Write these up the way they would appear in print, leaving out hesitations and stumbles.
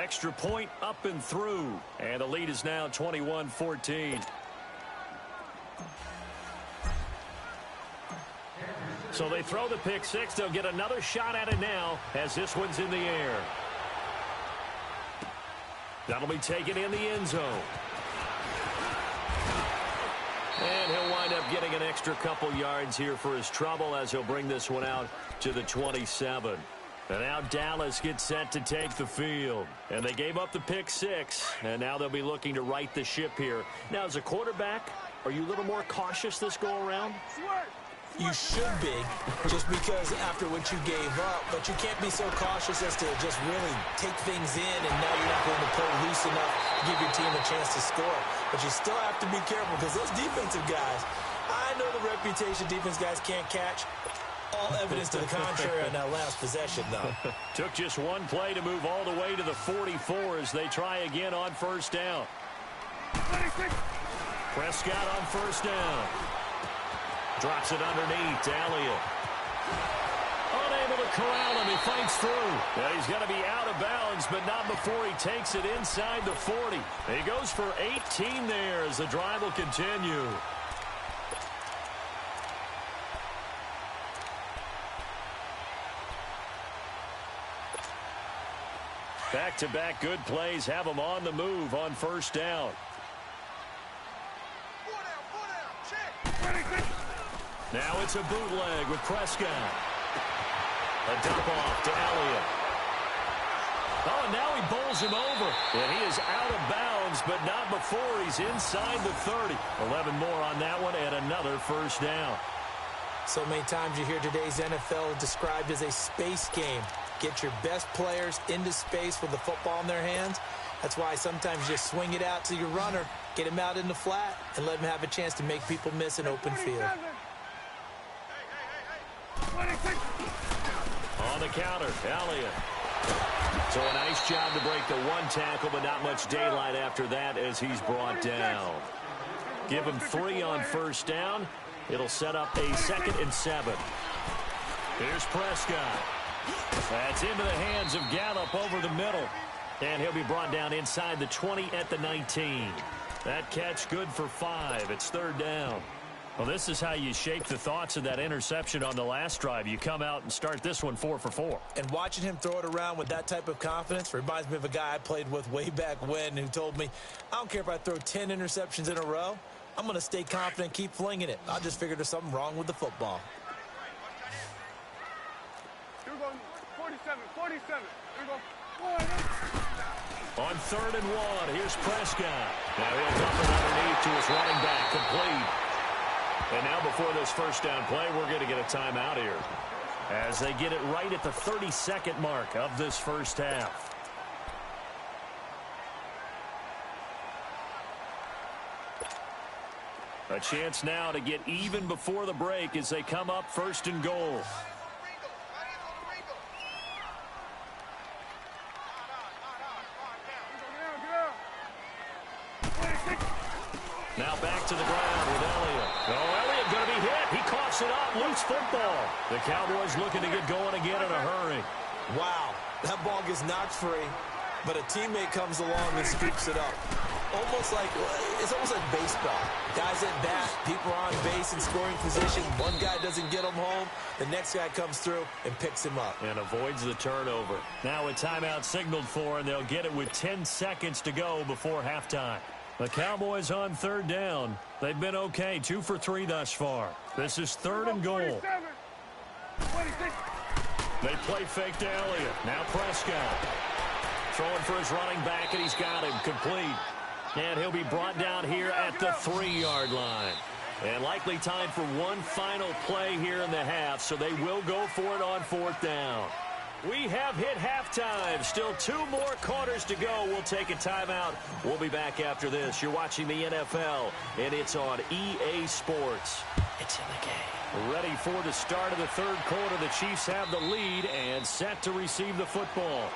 extra point up and through. And the lead is now 21-14. So they throw the pick six. They'll get another shot at it now as this one's in the air. That'll be taken in the end zone. And he'll wind up getting an extra couple yards here for his trouble as he'll bring this one out to the 27. And now Dallas gets set to take the field. And they gave up the pick six, and now they'll be looking to right the ship here. Now, as a quarterback, are you a little more cautious this go-around? You should be, just because after what you gave up, but you can't be so cautious as to just really take things in, and now you're not going to play loose enough to give your team a chance to score. But you still have to be careful because those defensive guys, I know the reputation defense guys can't catch. All evidence to the contrary on that last possession, though. Took just one play to move all the way to the 44 as they try again on first down. Prescott on first down. Drops it underneath to Elliott. Unable to corral him. He fights through. Yeah, he's going to be out of bounds, but not before he takes it inside the 40. He goes for 18 there as the drive will continue. Back-to-back good plays have him on the move on first down. Now it's a bootleg with Prescott. A dump off to Elliott. Oh, and now he bowls him over. And he is out of bounds, but not before he's inside the 30. 11 more on that one and another first down. So many times you hear today's NFL described as a space game. Get your best players into space with the football in their hands. That's why sometimes you just swing it out to your runner, get him out in the flat, and let him have a chance to make people miss an open field. On the counter, Elliott. So a nice job to break the one tackle, but not much daylight after that as he's brought down. Give him 3 on first down. It'll set up a 2nd and 7. Here's Prescott. That's into the hands of Gallup over the middle. And he'll be brought down inside the 20 at the 19. That catch good for 5. It's 3rd down. Well, this is how you shake the thoughts of that interception on the last drive. You come out and start this one 4 for 4. And watching him throw it around with that type of confidence reminds me of a guy I played with way back when who told me, I don't care if I throw 10 interceptions in a row. I'm going to stay confident and keep flinging it. I just figured there's something wrong with the football. Here we go, 47. Here we go. On 3rd and 1, here's Prescott. Now he'll dump it underneath to his running back, complete. And now before this first down play, we're going to get a timeout here as they get it right at the 32nd mark of this first half. A chance now to get even before the break as they come up 1st and goal. Now back to the ground with Elliott. Oh, Elliott going to be hit. He coughs it up. Loose football. The Cowboys looking to get going again in a hurry. Wow, that ball gets knocked free, but a teammate comes along and scoops it up. It's almost like baseball. Guys at bat, people are on base in scoring position. One guy doesn't get him home. The next guy comes through and picks him up. And avoids the turnover. Now a timeout signaled for, and they'll get it with 10 seconds to go before halftime. The Cowboys on 3rd down. They've been okay, 2 for 3 thus far. This is 3rd and goal. They play fake to Elliott. Now Prescott. Throwing for his running back, and he's got him complete. And he'll be brought down here at the 3-yard line. And likely time for one final play here in the half, so they will go for it on 4th down. We have hit halftime. Still 2 more quarters to go. We'll take a timeout. We'll be back after this. You're watching the NFL, and it's on EA Sports. It's in the game. Ready for the start of the 3rd quarter. The Chiefs have the lead and set to receive the football.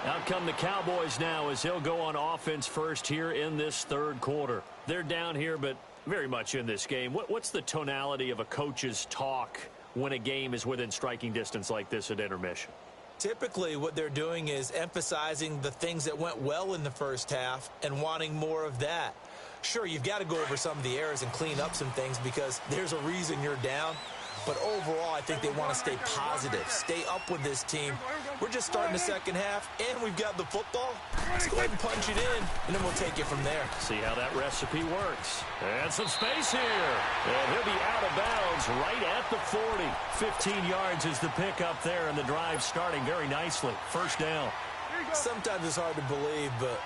Out come the Cowboys now as he'll go on offense first here in this 3rd quarter. They're down here, but very much in this game. What's the tonality of a coach's talk when a game is within striking distance like this at intermission? Typically, what they're doing is emphasizing the things that went well in the first half and wanting more of that. Sure, you've got to go over some of the errors and clean up some things because there's a reason you're down. But overall, I think they want to stay positive, stay up with this team. We're just starting the second half, and we've got the football. Let's go ahead and punch it in, and then we'll take it from there. See how that recipe works. And some space here. And he'll be out of bounds right at the 40. 15 yards is the pickup there, and the drive starting very nicely. First down. Sometimes it's hard to believe, but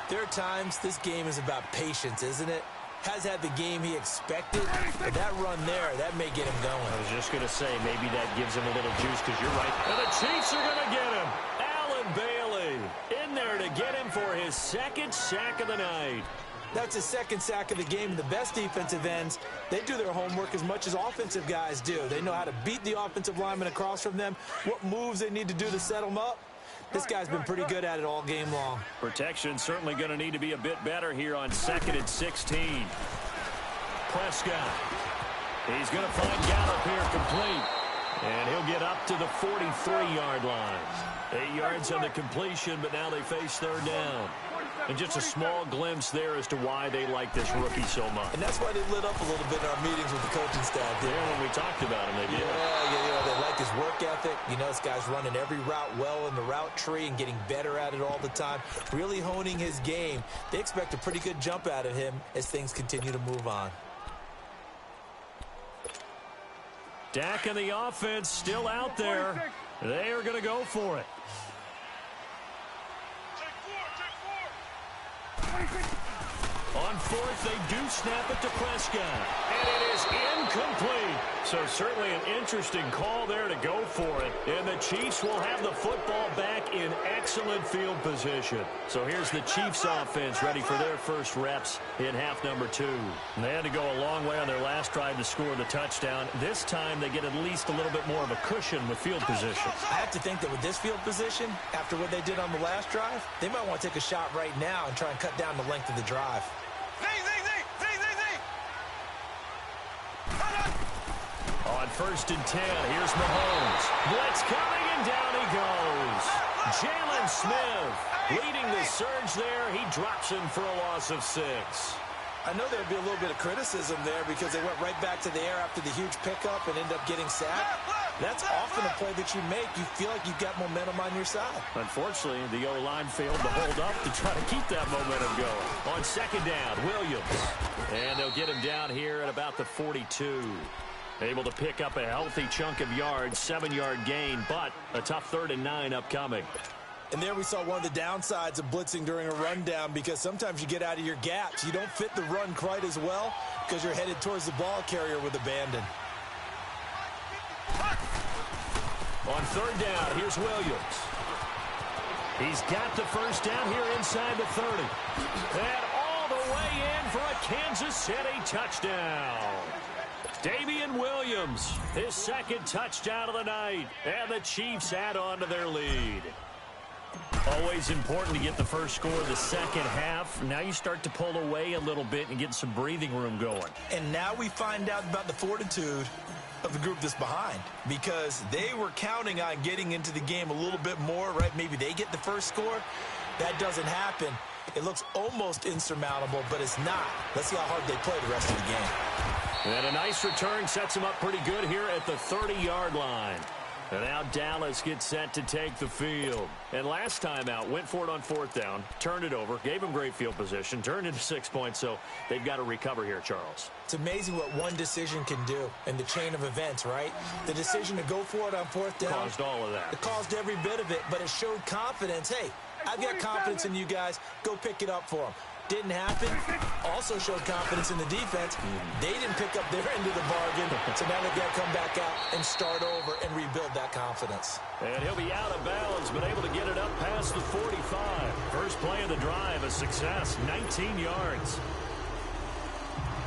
there are times this game is about patience, isn't it? Has had the game he expected, but that run there, that may get him going. I was just going to say, maybe that gives him a little juice because you're right. And the Chiefs are going to get him. Allen Bailey in there to get him for his second sack of the night. That's his second sack of the game. The best defensive ends, they do their homework as much as offensive guys do. They know how to beat the offensive lineman across from them, what moves they need to do to set them up. This guy's been pretty good at it all game long. Protection certainly going to need to be a bit better here on 2nd and 16. Prescott. He's going to find Gallup here complete. And he'll get up to the 43-yard line. 8 yards on the completion, but now they face third down. And just a small glimpse there as to why they like this rookie so much. And that's why they lit up a little bit in our meetings with the coaching staff. Yeah, when we talked about him, they did. Yeah, they like his work ethic. You know, this guy's running every route well in the route tree and getting better at it all the time, really honing his game. They expect a pretty good jump out of him as things continue to move on. Dak and the offense still out there. They are going to go for it. On fourth, they do snap it to Prescott. And it is incomplete. So certainly an interesting call there to go for it. And the Chiefs will have the football back in excellent field position. So here's the Chiefs offense ready for their first reps in half number 2. And they had to go a long way on their last drive to score the touchdown. This time they get at least a little bit more of a cushion with field position. I have to think that with this field position, after what they did on the last drive, they might want to take a shot right now and try and cut down the length of the drive. On 1st and 10, here's Mahomes. Blitz coming, and down he goes. Jalen Smith leading the surge there. He drops him for a loss of 6. I know there'd be a little bit of criticism there because they went right back to the air after the huge pickup and ended up getting sacked. That's often a play that you make. You feel like you've got momentum on your side. Unfortunately, the O-line failed to hold up to try to keep that momentum going. On 2nd down, Williams. And they'll get him down here at about the 42. Able to pick up a healthy chunk of yards, 7-yard gain, but a tough 3rd and 9 upcoming. And there we saw one of the downsides of blitzing during a rundown because sometimes you get out of your gaps. You don't fit the run quite as well because you're headed towards the ball carrier with abandon. On 3rd down, here's Williams. He's got the first down here inside the 30. And all the way in for a Kansas City touchdown. Damian Williams, his 2nd touchdown of the night, and the Chiefs add on to their lead. Always important to get the first score of the second half. Now you start to pull away a little bit and get some breathing room going. And now we find out about the fortitude of the group that's behind because they were counting on getting into the game a little bit more, right? Maybe they get the first score. That doesn't happen. It looks almost insurmountable, but it's not. Let's see how hard they play the rest of the game. And a nice return sets him up pretty good here at the 30-yard line. And now Dallas gets set to take the field. And last time out, went for it on 4th down, turned it over, gave him great field position, turned into 6 points, so they've got to recover here, Charles. It's amazing what one decision can do in the chain of events, right? The decision to go for it on 4th down. Caused all of that. It caused every bit of it, but it showed confidence. Hey, I've got confidence in you guys. Go pick it up for them. Didn't happen. Also showed confidence in the defense. They didn't pick up their end of the bargain, so now they've got to come back out and start over and rebuild that confidence. And he'll be out of bounds, but able to get it up past the 45. First play of the drive, a success, 19 yards.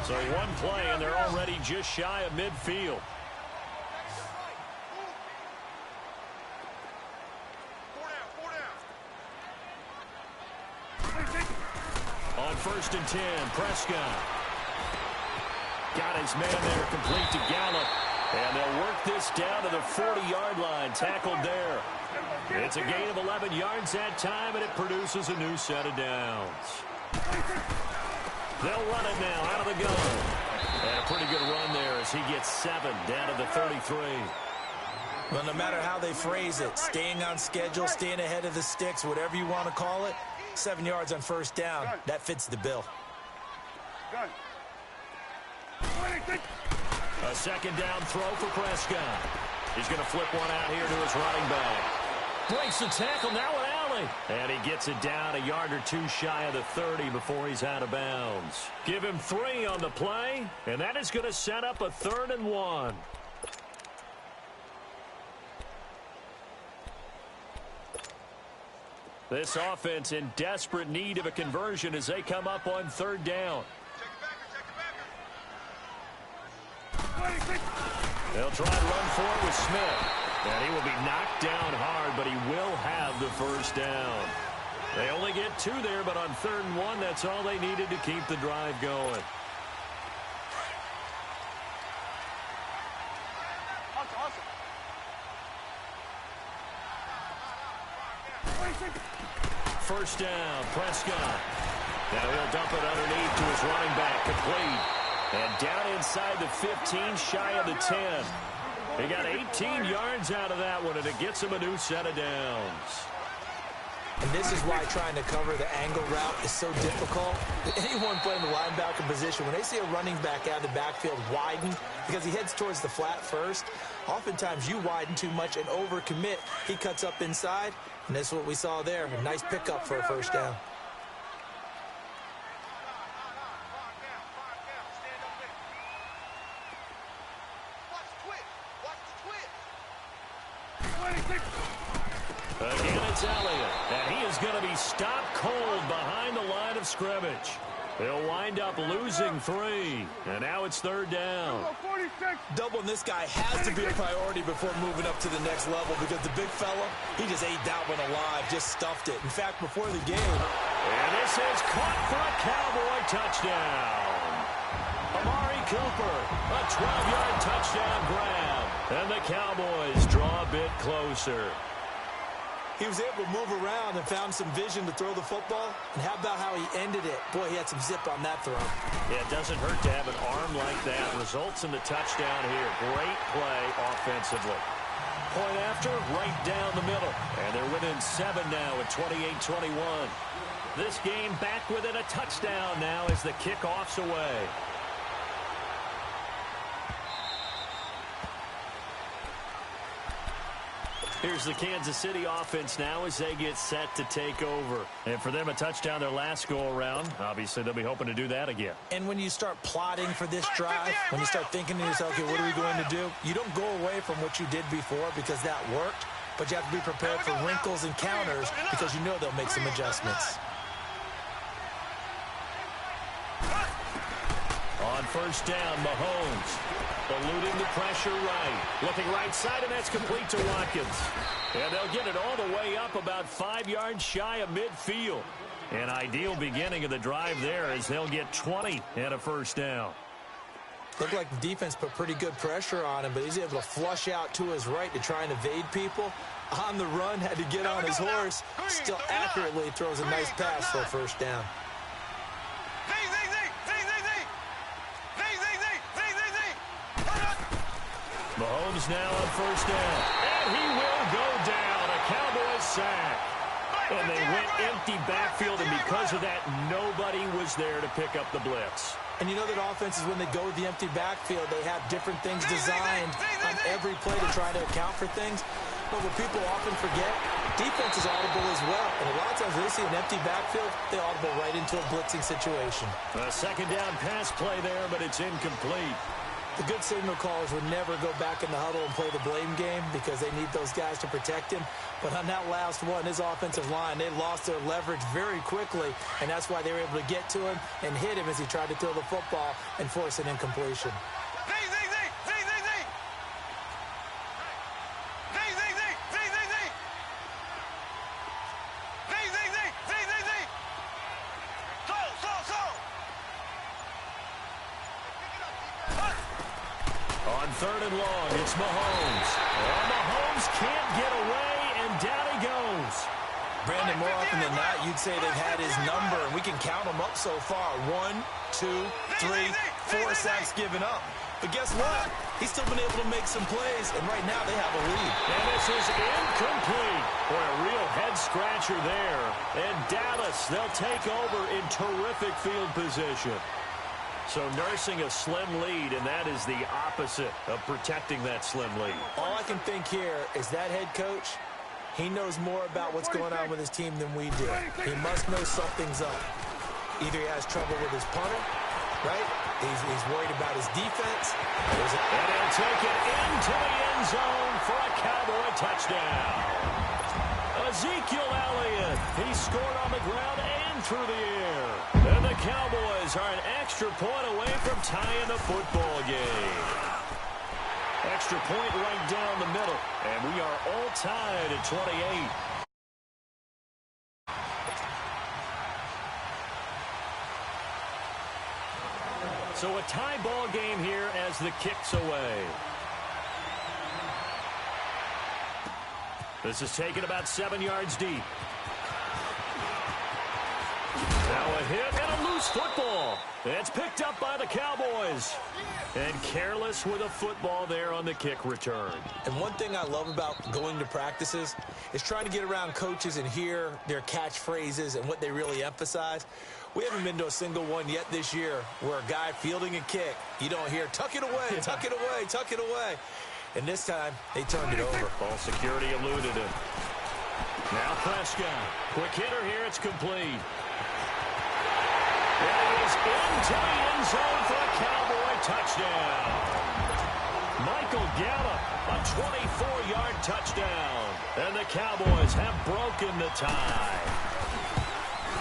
So one play, and they're already just shy of midfield. On 1st and 10, Prescott. Got his man there, complete to Gallup. And they'll work this down to the 40-yard line, tackled there. It's a gain of 11 yards that time, and it produces a new set of downs. They'll run it now out of the gun. And a pretty good run there as he gets 7 down to the 33. Well, no matter how they phrase it, staying on schedule, staying ahead of the sticks, whatever you want to call it, 7 yards on first down, that fits the bill. A second down throw for Prescott. He's going to flip one out here to his running back. Breaks the tackle, now an alley. And he gets it down a yard or two shy of the 30 before he's out of bounds. Give him 3 on the play, and that is going to set up a 3rd and 1. This offense in desperate need of a conversion as they come up on 3rd down. They'll try and run forward with Smith. And he will be knocked down hard, but he will have the first down. They only get 2 there, but on 3rd and 1, that's all they needed to keep the drive going. First down, Prescott. Now he'll dump it underneath to his running back, complete. And down inside the 15, shy of the 10. He got 18 yards out of that one, and it gets him a new set of downs. And this is why trying to cover the angle route is so difficult. Anyone playing the linebacker position, when they see a running back out of the backfield widen, because he heads towards the flat first, oftentimes you widen too much and overcommit. He cuts up inside, and this is what we saw there. A nice pickup for a first down. Again, it's Elliott, and he is going to be stopped cold behind the line of scrimmage. He'll wind up losing 3, and now it's 3rd down. Doubling this guy has to be a priority before moving up to the next level because the big fella, he just ate that one alive, just stuffed it. In fact, before the game. And this is caught for a Cowboy touchdown. Amari Cooper, a 12-yard touchdown grab, and the Cowboys draw a bit closer. He was able to move around and found some vision to throw the football. And how about how he ended it? Boy, he had some zip on that throw. Yeah, it doesn't hurt to have an arm like that. Results in the touchdown here. Great play offensively. Point after, right down the middle. And they're within 7 now at 28-21. This game back within a touchdown now as the kickoff's away. Here's the Kansas City offense now as they get set to take over. And for them, a touchdown their last go-around. Obviously, they'll be hoping to do that again. And when you start plotting for this drive, when you start thinking to yourself, okay, what are we going to do? You don't go away from what you did before because that worked, but you have to be prepared for wrinkles and counters because you know they'll make some adjustments. On first down, Mahomes eluding the pressure right. Looking right side, and that's complete to Watkins. And they'll get it all the way up about 5 yards shy of midfield. An ideal beginning of the drive there as they'll get 20 and a first down. Looked like the defense put pretty good pressure on him, but he's able to flush out to his right to try and evade people. On the run, had to get on his horse. Still accurately throws a nice pass for a first down. Mahomes now on first down. And he will go down. A Cowboys sack. And they went empty backfield, and because of that, nobody was there to pick up the blitz. And you know that offenses, when they go with the empty backfield, they have different things designed on every play to try to account for things. But what people often forget, defense is audible as well. And a lot of times when they see an empty backfield, they audible right into a blitzing situation. A second down pass play there, but it's incomplete. The good signal callers would never go back in the huddle and play the blame game because they need those guys to protect him. But on that last one, his offensive line, they lost their leverage very quickly, and that's why they were able to get to him and hit him as he tried to throw the football and force an incompletion. On third and long, it's Mahomes. And Mahomes can't get away, and down he Brandon, more often than not, you'd say they've had his number, and we can count them up so far. 1, 2, 3, 4 sacks given up. But guess what? He's still been able to make some plays, and right now they have a lead. And this is incomplete. Boy, a real head-scratcher there. And Dallas, they'll take over in terrific field position. So nursing a slim lead, and that is the opposite of protecting that slim lead. All I can think here is that head coach, he knows more about what's going on with his team than we do. He must know something's up. Either he has trouble with his punter, right? He's worried about his defense. And he'll take it into the end zone for a Cowboy touchdown. Ezekiel Elliott, he scored on the ground and through the air. And the Cowboys are an extra point away from tying the football game. Extra point right down the middle. And we are all tied at 28. So a tie ball game here as the kick's away. This is taken about 7 yards deep. Now a hit and a loose football. It's picked up by the Cowboys. And careless with a football there on the kick return. And one thing I love about going to practices is trying to get around coaches and hear their catchphrases and what they really emphasize. We haven't been to a single one yet this year where a guy fielding a kick, you don't hear, tuck it away, tuck it away, tuck it away. And this time, they turned it over. Ball security eluded him. Now Prescott. Quick hitter here. It's complete. It is into the end zone for a Cowboy touchdown. Michael Gallup, a 24-yard touchdown. And the Cowboys have broken the tie.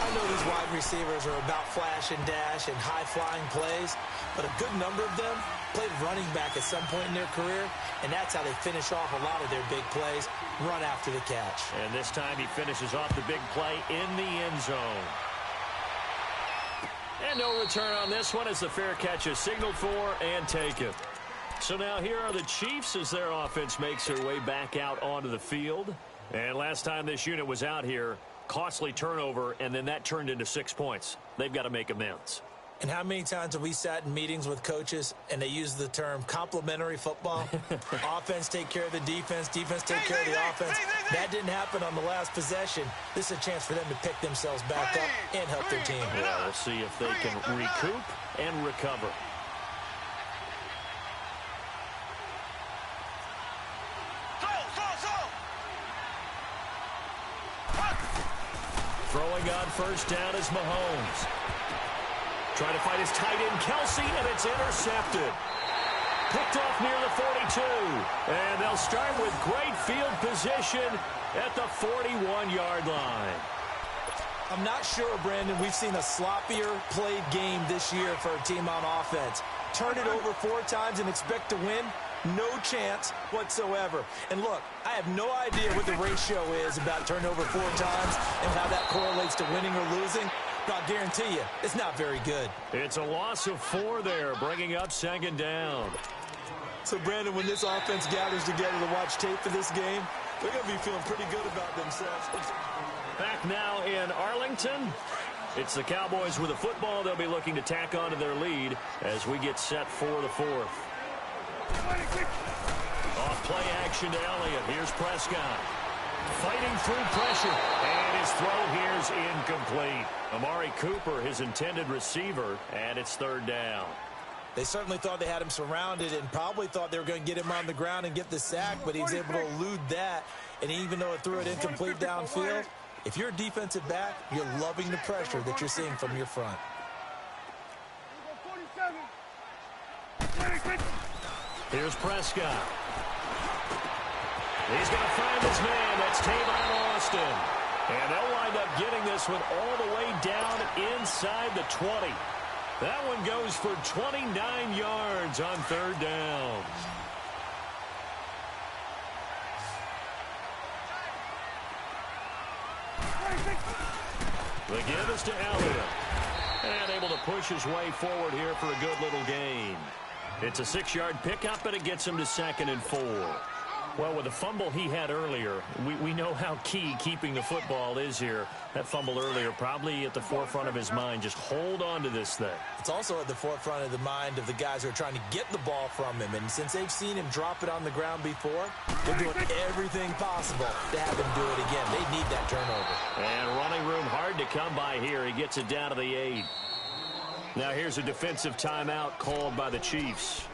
I know these wide receivers are about flash and dash and high-flying plays, but a good number of them played running back at some point in their career, and that's how they finish off a lot of their big plays, run after the catch. And this time he finishes off the big play in the end zone. And no return on this one as the fair catch is signaled for and taken. So now here are the Chiefs as their offense makes their way back out onto the field. And last time this unit was out here, costly turnover, and then that turned into 6 points. They've got to make amends. And how many times have we sat in meetings with coaches and they use the term complementary football? Offense take care of the defense, defense take care of the offense. That didn't happen on the last possession. This is a chance for them to pick themselves back up and help their team. Well, we'll see if they can recoup and recover. Throwing on first down is Mahomes. Trying to fight his tight end, Kelsey, and it's intercepted. Picked off near the 42. And they'll start with great field position at the 41-yard line. I'm not sure, Brandon, we've seen a sloppier played game this year for a team on offense. Turn it over 4 times and expect to win? No chance whatsoever. And look, I have no idea what the ratio is about turnover 4 times and how that correlates to winning or losing. But I'll guarantee you, it's not very good. It's a loss of 4 there, bringing up second down. So, Brandon, when this offense gathers together to watch tape for this game, they're going to be feeling pretty good about themselves. Back now in Arlington. It's the Cowboys with the football. They'll be looking to tack on to their lead as we get set for the 4th. Off play action to Elliott. Here's Prescott. Fighting through pressure. And his throw here's incomplete. Amari Cooper, his intended receiver, and it's 3rd down. They certainly thought they had him surrounded and probably thought they were going to get him on the ground and get the sack, but he was able to elude that. And even though it threw it incomplete downfield, if you're a defensive back, you're loving the pressure that you're seeing from your front. Here's Prescott. He's going to find his man. That's Tavon Austin. And they'll wind up getting this one all the way down inside the 20. That one goes for 29 yards on 3rd down. The give is to Elliott. And able to push his way forward here for a good little gain. It's a 6-yard pickup, and it gets him to 2nd and 4. Well, with the fumble he had earlier, we know how key keeping the football is here. That fumble earlier probably at the forefront of his mind. Just hold on to this thing. It's also at the forefront of the mind of the guys who are trying to get the ball from him. And since they've seen him drop it on the ground before, they're doing everything possible to have him do it again. They need that turnover. And running room hard to come by here. He gets it down to the 8. Now here's a defensive timeout called by the Chiefs.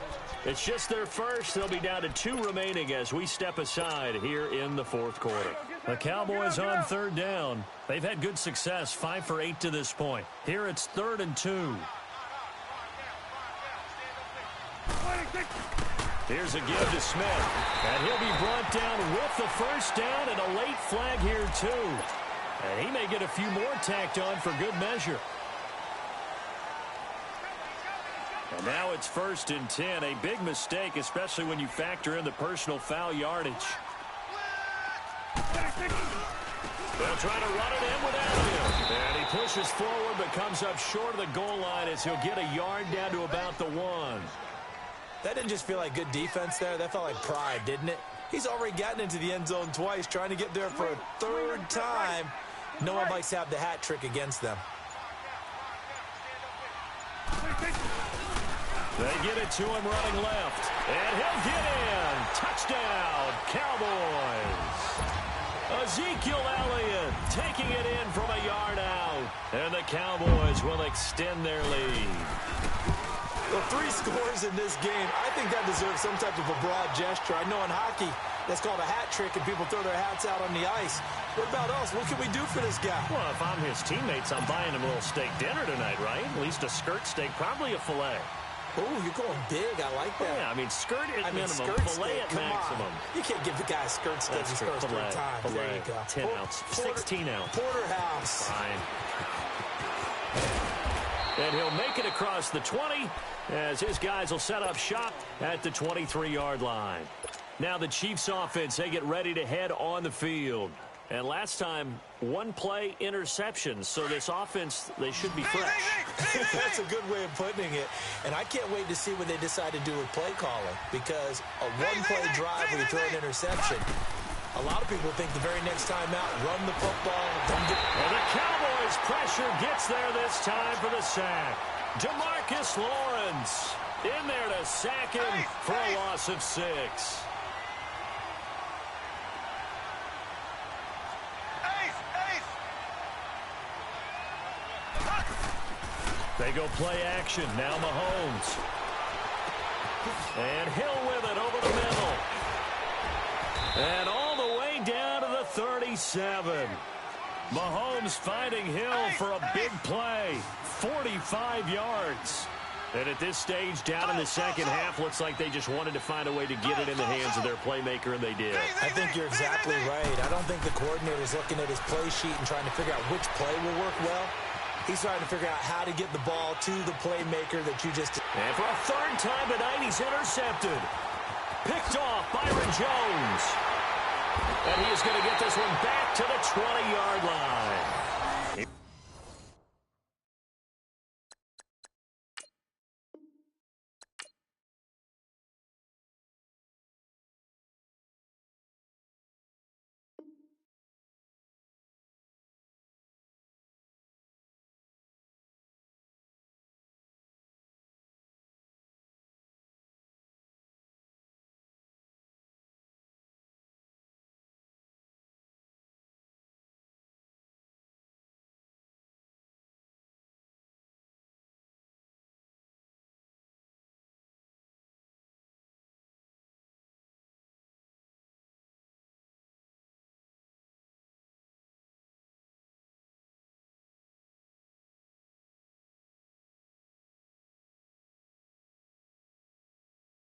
It's just their first. They'll be down to 2 remaining as we step aside here in the fourth quarter. The Cowboys on third down. They've had good success, 5 for 8 to this point. Here it's 3rd and 2. Here's a give to Smith. And he'll be brought down with the first down and a late flag here too. And he may get a few more tacked on for good measure. And now it's 1st and 10. A big mistake, especially when you factor in the personal foul yardage. They'll try to run it in without him. And he pushes forward but comes up short of the goal line as he'll get a yard down to about the 1. That didn't just feel like good defense there. That felt like pride, didn't it? He's already gotten into the end zone twice, trying to get there for a 3rd time. No one likes to have the hat trick against them. They get it to him running left. And he'll get in. Touchdown, Cowboys. Ezekiel Elliott taking it in from a yard out. And the Cowboys will extend their lead. Well, 3 scores in this game. I think that deserves some type of a broad gesture. I know in hockey, that's called a hat trick, and people throw their hats out on the ice. What about us? What can we do for this guy? Well, if I'm his teammates, I'm buying him a little steak dinner tonight, right? At least a skirt steak, probably a filet. Oh, you're going big. I like that. Yeah, I mean, skirt at minimum, skirt filet steak, at maximum. You can't give the guy a skirt steak his first 3 times. Filet, There you go. 10 ounce, 16 ounce. Porterhouse. Fine. And he'll make it across the 20 as his guys will set up shop at the 23-yard line. Now the Chiefs offense, they get ready to head on the field. And last time, 1 play interception. So this offense, they should be fresh. That's a good way of putting it. And I can't wait to see what they decide to do with play calling. Because a 1-play drive where you throw an interception, a lot of people think the very next time out, run the football. And the Cowboys pressure gets there this time for the sack. Demarcus Lawrence in there to sack him for a loss of 6. They go play action. Now Mahomes. And Hill with it over the middle. And all the way down to the 37. Mahomes finding Hill for a big play. 45 yards. And at this stage, down in the second half, looks like they just wanted to find a way to get it in the hands of their playmaker, and they did. I think you're exactly right. I don't think the coordinator's looking at his play sheet and trying to figure out which play will work well. He's trying to figure out how to get the ball to the playmaker that you just... And for a 3rd time tonight, he's intercepted. Picked off Byron Jones. And he is going to get this one back to the 20-yard line.